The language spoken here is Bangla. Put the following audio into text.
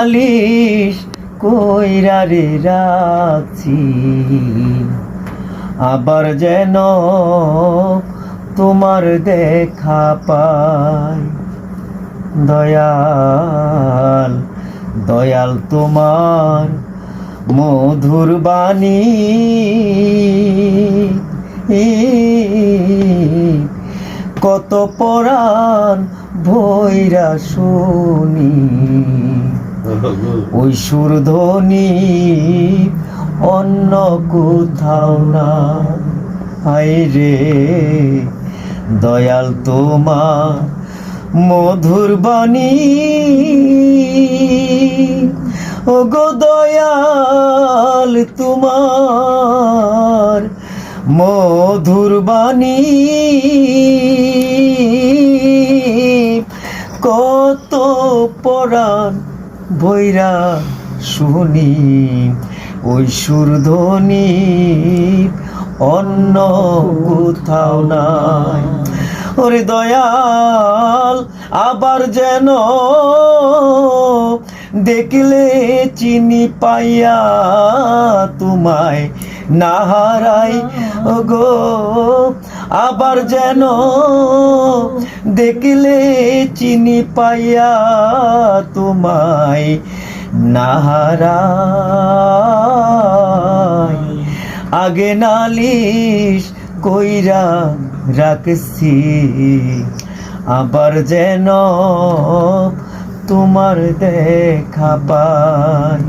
নালিশ কইরা রে রাখছি, আবার যেন তোমার দেখা পাই। দয়াল দয়াল তোমার মধুর বাণী কত পরাণ ভৈরা শুনি, ওই সুরধ্বনি অন্য কোথাও না। হায় রে দয়াল তোমার মধুর বাণী, ও গো দয়াল তোমার মধুর বাণী কত পরাণ ভৈরা শুনি, ওই সুরধ্বনি অন্য কোথাও নাই। ওরে দয়াল আবার যেন দেখলে চিনি পাইয়া তোমায় না হারাই, ওগো আবার যেন দেখলে চিনি পাইয়া তোমায় না হারাই। আগে নালিশ কইরা রাখছি, আবার যেন তোমার দেখা পাই।